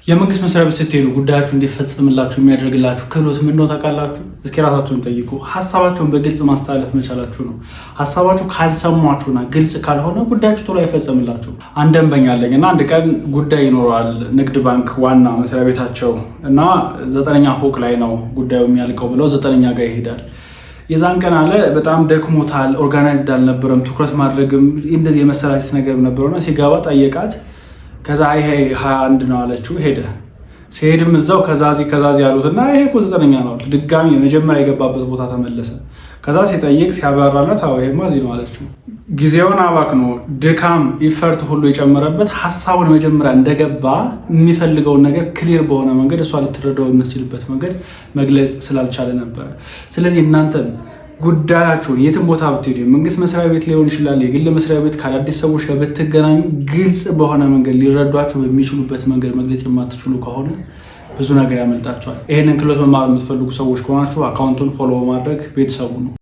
የመንግስት መስሪያ ቤት ስትሄዱ ጉዳያችሁ እንዲፈጸምላችሁ የሚያደርግላችሁ ክህሎት ምን ነው ታውቃላችሁ? እስኪ ራሳችሁን ጠይቁ። ሀሳባችሁን በግልጽ ማስተላለፍ መቻላችሁ ነው። ሀሳባችሁ ካልሰማችሁና ግልጽ ካልሆነ ጉዳያችሁ ቶሎ አይፈጸምላችሁ። አንድ ደንበኛ አለኝ እና አንድ ቀን ጉዳይ ይኖረዋል ንግድ ባንክ ዋና መስሪያ ቤታቸው እና 9ኛ ፎቅ ላይ ነው ጉዳዩ የሚያልቀው ብለው 9ኛ ጋር ይሄዳል። የዛን ቀን አለ በጣም ደክሞታል፣ ኦርጋናይዝድ አልነበረም፣ ትኩረት ማድረግም እንደዚህ የመሰላቸት ነገር ነበረውና ሲገባ ጠየቃት። ከዛ ይሄ 21 ነው አለችው። ሄደ። ሲሄድም እዛው ከዛዚ ያሉትና ይሄ እኮ 9ኛ ነው። ድጋሚ መጀመሪያ የገባበት ቦታ ተመለሰ። ከዛ ሲጠይቅ ሲያበራላት አዎ ይሄማ እዚህ ነው አለችው። ጊዜውን አባክኖ ድካም ኢፈርት ሁሉ የጨመረበት ሀሳቡን መጀመሪያ እንደገባ የሚፈልገውን ነገር ክሊር በሆነ መንገድ እሷ ልትረዳው የምትችልበት መንገድ መግለጽ ስላልቻለ ነበረ። ስለዚህ እናንተም ጉዳያችሁን የትም ቦታ ብትሄዱ የመንግስት መስሪያ ቤት ሊሆን ይችላል፣ የግል መስሪያ ቤት ከአዳዲስ ሰዎች ጋር ብትገናኙ ግልጽ በሆነ መንገድ ሊረዷችሁ በሚችሉበት መንገድ መግለጽ የማትችሉ ከሆነ ብዙ ነገር ያመልጣችኋል። ይህንን ክህሎት መማር የምትፈልጉ ሰዎች ከሆናችሁ አካውንቱን ፎሎ በማድረግ ቤተሰቡ ነው።